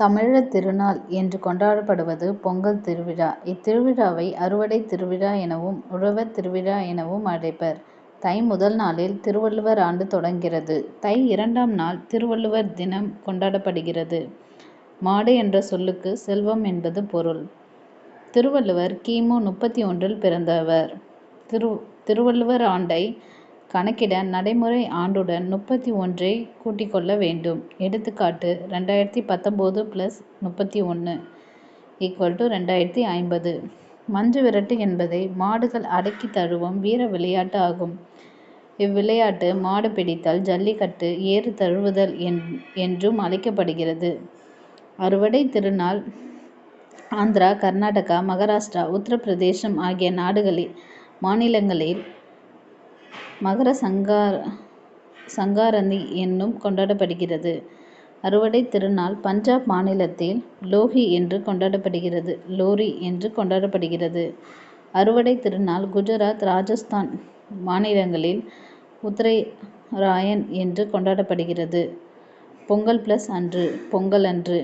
தமிழர் திருநாள் என்று கொண்டாடப்படுவது பொங்கல் திருவிழா. இத்திருவிழாவை அறுவடை திருவிழா எனவும் உழவர் திருவிழா எனவும் அழைப்பர். தை முதல் நாளில் திருவள்ளுவர் ஆண்டு தொடங்குகிறது. தை 2ஆம் நாள் திருவள்ளுவர் தினம் கொண்டாடப்படுகிறது. மாடு என்ற சொல்லுக்கு செல்வம் என்பது பொருள். திருவள்ளுவர் கிமு 31 பிறந்தவர். திருவள்ளுவர் ஆண்டை கணக்கிட நடைமுறை ஆண்டுடன் 31 கூட்டிக் கொள்ள வேண்டும். எடுத்துக்காட்டு 2019 + 31 = 2050. மஞ்சு விரட்டு என்பதை மாடுகள் அடக்கி தழுவும் வீர விளையாட்டு ஆகும். இவ்விளையாட்டு மாடு பிடித்தல், ஜல்லிக்கட்டு, ஏறு தழுவுதல் என்றும் அழைக்கப்படுகிறது. அறுவடை திருநாள் ஆந்திரா, கர்நாடகா, மகாராஷ்டிரா, உத்தரப்பிரதேசம் ஆகிய மாநிலங்களில் மகர சங்காரந்தி என்னும் கொண்டாடப்படுகிறது. அறுவடை திருநாள் பஞ்சாப் மாநிலத்தில் லோரி என்று கொண்டாடப்படுகிறது. அறுவடை திருநாள் குஜராத், ராஜஸ்தான் மாநிலங்களில் உத்தராயன் என்று கொண்டாடப்படுகிறது. பொங்கல் பொங்கல் அன்று.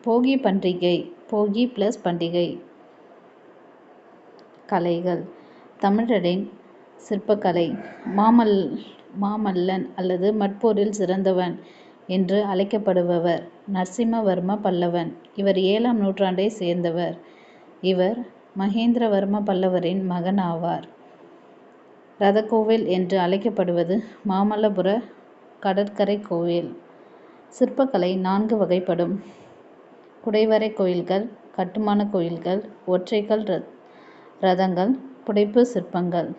போகி பண்டிகை. போகி + பண்டிகை. கலைகள். தமிழரின் சிற்பக்கலை. மாமல்லன் அல்லது மட்போரில் சிறந்தவன் என்று அழைக்கப்படுபவர் நரசிம்மவர்ம பல்லவன். இவர் 7ஆம் நூற்றாண்டை சேர்ந்தவர். இவர் மகேந்திரவர்ம பல்லவரின் மகன் ஆவார். ரதக்கோவில் என்று அழைக்கப்படுவது மாமல்லபுர கடற்கரை கோவில். சிற்பக்கலை 4 வகைப்படும். குடைவரை கோயில்கள், கட்டுமான கோயில்கள், ஒற்றைக்கல் ரதங்கள், புடைப்பு சிற்பங்கள்.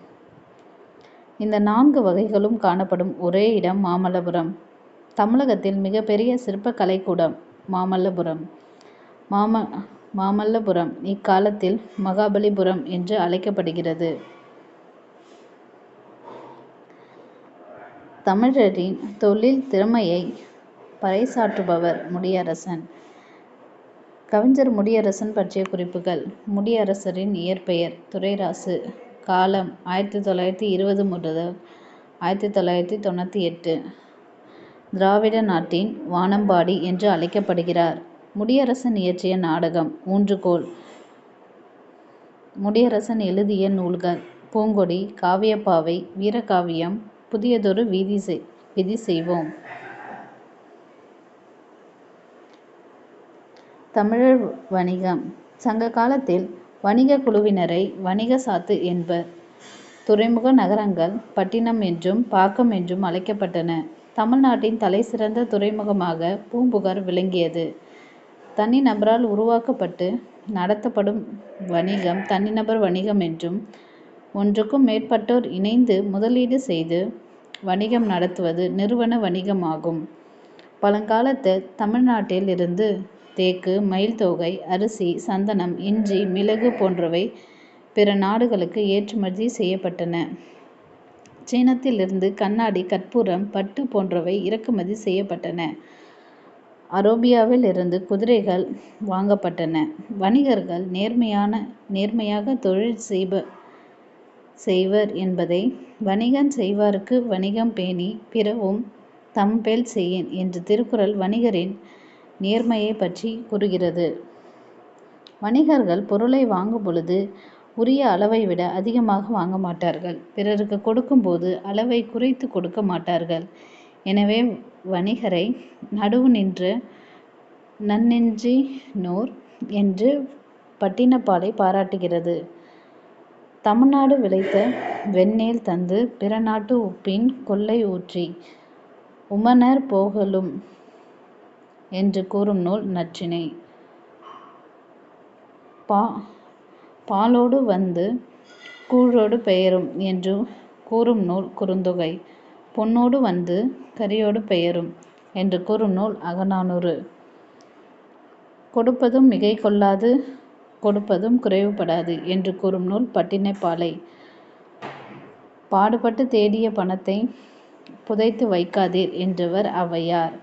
இந்த 4 வகைகளும் காணப்படும் ஒரே இடம் மாமல்லபுரம். தமிழகத்தில் மிகப்பெரிய சிற்பக் கலைக்கூடம் மாமல்லபுரம். மாமல்லபுரம் இக்காலத்தில் மகாபலிபுரம் என்று அழைக்கப்படுகிறது. தமிழரின் தொழில் திறமையை பறைசாற்றுபவர் முடியரசன். கவிஞர் முடியரசன் பற்றிய குறிப்புகள். முடியரசரின் இயற்பெயர் துரைராசு. காலம் 1920 முதல் 1998. திராவிட நாட்டின் வானம்பாடி என்று அழைக்கப்படுகிறார். முடியரசன் இயற்றிய நாடகம் ஊன்றுகோல். முடியரசன் எழுதிய நூல்கள் பூங்கொடி, காவியப்பாவை, வீரகாவியம், புதியதொரு விதி செய்வோம். தமிழர் வணிகம். சங்க காலத்தில் வணிக குழுவினரை வணிக சாத்து என்பர். துறைமுக நகரங்கள் பட்டினம் என்றும் பாக்கம் என்றும் அழைக்கப்பட்டன. தமிழ்நாட்டின் தலைசிறந்த துறைமுகமாக பூம்புகார் விளங்கியது. தனிநபரால் உருவாக்கப்பட்டு நடத்தப்படும் வணிகம் தனிநபர் வணிகம் என்றும், ஒன்றுக்கும் மேற்பட்டோர் இணைந்து முதலீடு செய்து வணிகம் நடத்துவது நிறுவன வணிகம் ஆகும். பழங்காலத்து தமிழ்நாட்டில் இருந்து தேக்கு, மயில் தோகை, அரிசி, சந்தனம், இஞ்சி, மிளகு போன்றவை பிற நாடுகளுக்கு ஏற்றுமதி செய்யப்பட்டன. சீனத்திலிருந்து கண்ணாடி, கற்பூரம், பட்டு போன்றவை இறக்குமதி செய்யப்பட்டன. அரேபியாவில் இருந்து குதிரைகள் வாங்கப்பட்டன. வணிகர்கள் நேர்மையாக தொழில் செய்வர் என்பதை வணிகன் செய்வார்க்கு வணிகம் பேணி பிறவும் தம்பேல் செய்யின் என்று திருக்குறள் வணிகரின் நேர்மையை பற்றி கூறுகிறது. வணிகர்கள் பொருளை வாங்கும் பொழுது உரிய அளவை விட அதிகமாக வாங்க மாட்டார்கள். பிறருக்கு கொடுக்கும் போது அளவை குறைத்து கொடுக்க மாட்டார்கள். எனவே வணிகரை நடுவு நின்ற நன்னெஞ்சினோர் என்று பட்டினப்பாலை பாராட்டுகிறது. தமிழ்நாடு விளைத்த வெண்ணெல் தந்து பிறநாட்டு உப்பின் கொள்ளை ஊற்றி உமணர் போகலும் என்று கூறும் நூல் நற்றிணை. பாலோடு வந்து கூழோடு பெயரும் என்று கூறும் நூல் குறுந்தொகை. பொன்னோடு வந்து கரியோடு பெயரும் என்று கூறும் நூல் அகநானூறு. கொடுப்பதும் மிகை கொள்ளாது, கொடுப்பதும் குறைவுபடாது என்று கூறும் நூல் பட்டினப்பாலை. பாடுபட்டு தேடிய பணத்தை புதைத்து வைக்காதீர் என்றவர் ஔவையார்.